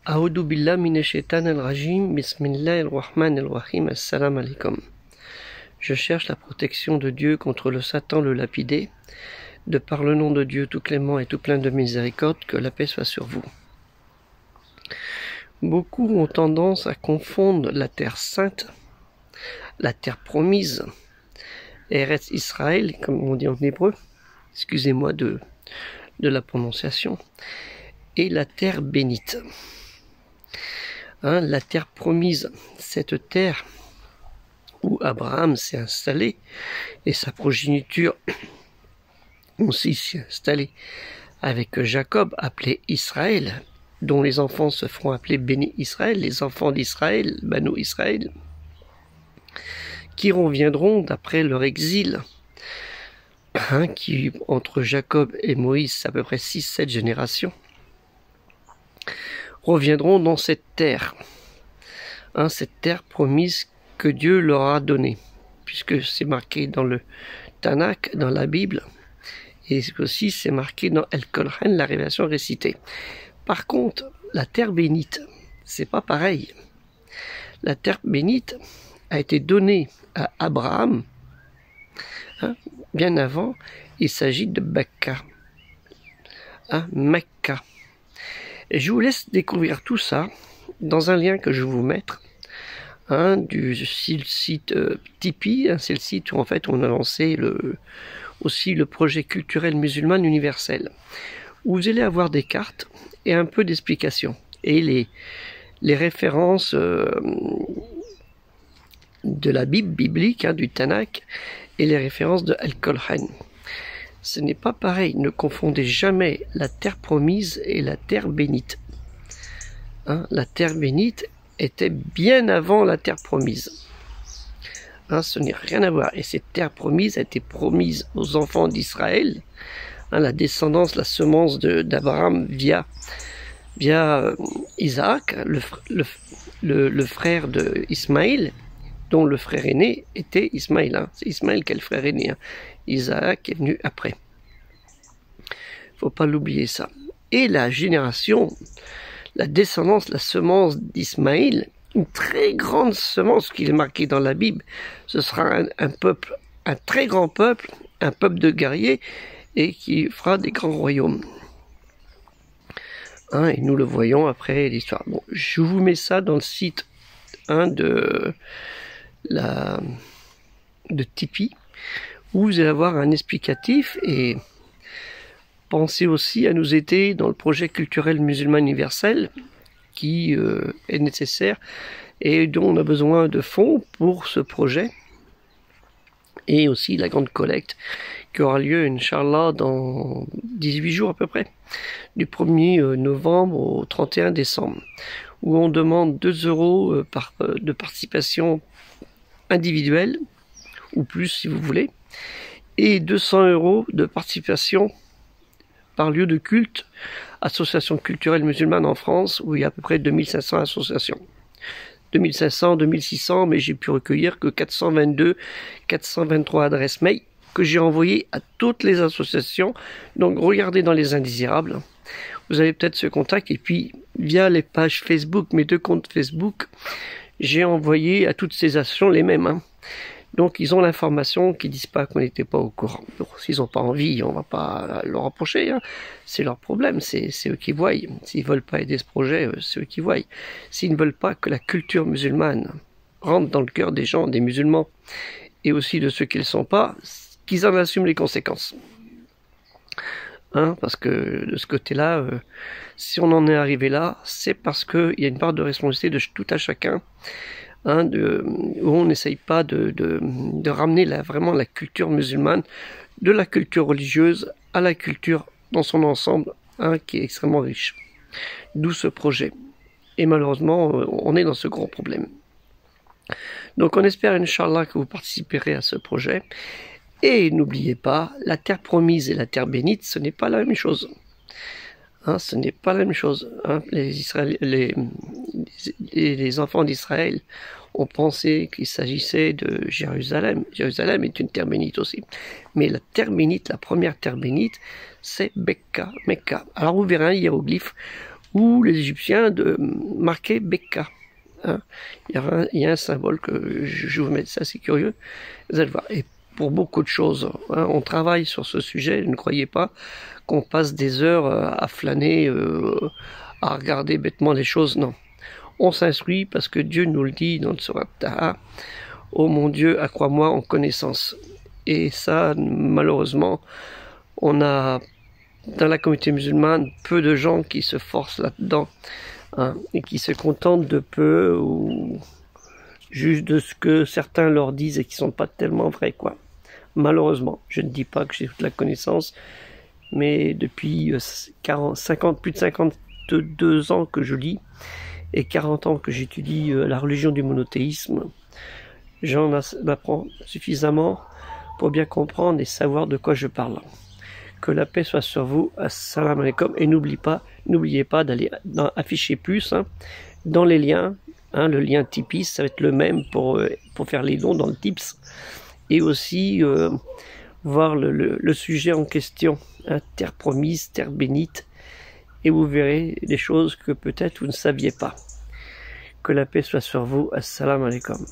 A'udhu billah minash shaitanir rajim, bismillahir rahmanir rahim, assalamu alaikum. Je cherche la protection de Dieu contre le Satan le lapidé, de par le nom de Dieu tout clément et tout plein de miséricorde, que la paix soit sur vous. Beaucoup ont tendance à confondre la terre sainte, la terre promise, Eretz Israël, comme on dit en hébreu, excusez-moi de la prononciation, et la terre bénite. La terre promise, cette terre où Abraham s'est installé et sa progéniture aussi s'est installée avec Jacob, appelé Israël, dont les enfants se feront appeler béni Israël, les enfants d'Israël, Banu Israël, qui reviendront d'après leur exil, qui entre Jacob et Moïse, c'est à peu près 6-7 générations, reviendront dans cette terre promise que Dieu leur a donnée, puisque c'est marqué dans le Tanakh, dans la Bible, et aussi c'est marqué dans El Kolhan, la révélation récitée. Par contre, la terre bénite, c'est pas pareil. La terre bénite a été donnée à Abraham, bien avant. Il s'agit de Mecca, Mecca. Et je vous laisse découvrir tout ça dans un lien que je vais vous mettre, du site Tipeee, c'est le site où en fait on a lancé aussi le projet culturel musulman universel, où vous allez avoir des cartes et un peu d'explications, et les références de la Bible biblique, du Tanakh, et les références de Al-Kolhan. Ce n'est pas pareil, ne confondez jamais la terre promise et la terre bénite. La terre bénite était bien avant la terre promise. Ce n'est rien à voir. Et cette terre promise a été promise aux enfants d'Israël, la descendance, la semence d'Abraham via Isaac, le frère d'Ismaël, dont le frère aîné était Ismaël. C'est Ismaël qui est le frère aîné. Isaac est venu après. Il ne faut pas l'oublier ça. Et la génération, la descendance, la semence d'Ismaël, une très grande semence qui est marquée dans la Bible, ce sera un peuple, un très grand peuple, un peuple de guerriers, et qui fera des grands royaumes. Et nous le voyons après l'histoire. Bon, je vous mets ça dans le site de Tipeee, où vous allez avoir un explicatif, et pensez aussi à nous aider dans le projet culturel musulman universel qui est nécessaire et dont on a besoin de fonds pour ce projet, et aussi la grande collecte qui aura lieu, Inch'Allah, dans 18 jours à peu près, du 1er novembre au 31 décembre, où on demande 2 € de participation individuelle, ou plus si vous voulez, et 200 € de participation par lieu de culte, association culturelle musulmane en France, où il y a à peu près 2500 associations. 2500, 2600, mais j'ai pu recueillir que 423 adresses mail que j'ai envoyées à toutes les associations. Donc regardez dans les indésirables, vous avez peut-être ce contact, et puis via les pages Facebook, mes 2 comptes Facebook, j'ai envoyé à toutes ces associations les mêmes. Donc ils ont l'information, qui ne disent pas qu'on n'était pas au courant. S'ils n'ont pas envie, on ne va pas leur reprocher, c'est leur problème, c'est eux qui voient. S'ils ne veulent pas aider ce projet, c'est eux qui voient. S'ils ne veulent pas que la culture musulmane rentre dans le cœur des gens, des musulmans, et aussi de ceux qui ne le sont pas, qu'ils en assument les conséquences. Parce que de ce côté-là, si on en est arrivé là, c'est parce qu'il y a une part de responsabilité de tout à chacun, où on n'essaye pas de ramener vraiment la culture musulmane, de la culture religieuse à la culture dans son ensemble, qui est extrêmement riche. D'où ce projet. Et malheureusement, on est dans ce grand problème. Donc on espère, Inch'Allah, que vous participerez à ce projet. Et n'oubliez pas, la terre promise et la terre bénite, ce n'est pas la même chose. Ce n'est pas la même chose. Les enfants d'Israël ont pensé qu'il s'agissait de Jérusalem. Jérusalem est une terre bénite aussi. Mais la terre bénite, la première terre bénite, c'est Mecca. Alors vous verrez un hiéroglyphe ou les Égyptiens de marquer Bekka. Hein. Il y a un symbole que je vous mets, ça c'est curieux, vous allez voir. Et pour beaucoup de choses, hein, on travaille sur ce sujet, ne croyez pas qu'on passe des heures à flâner, à regarder bêtement les choses, non. On s'instruit parce que Dieu nous le dit dans le Surat Taha, « Oh mon Dieu, accrois-moi en connaissance ». Et ça, malheureusement, on a dans la communauté musulmane peu de gens qui se forcent là-dedans, hein, et qui se contentent de peu ou juste de ce que certains leur disent et qui sont pas tellement vrais, quoi. Malheureusement, je ne dis pas que j'ai toute la connaissance, mais depuis plus de 52 ans que je lis et 40 ans que j'étudie la religion du monothéisme, j'en apprends suffisamment pour bien comprendre et savoir de quoi je parle. Que la paix soit sur vous, assalamu alaikum, et n'oubliez pas d'aller afficher plus, hein, dans les liens, hein, le lien Tipeee, ça va être le même pour faire les dons dans le Tips, et aussi voir le sujet en question, hein, terre promise, terre bénite, et vous verrez des choses que peut-être vous ne saviez pas. Que la paix soit sur vous, assalamu alaikum.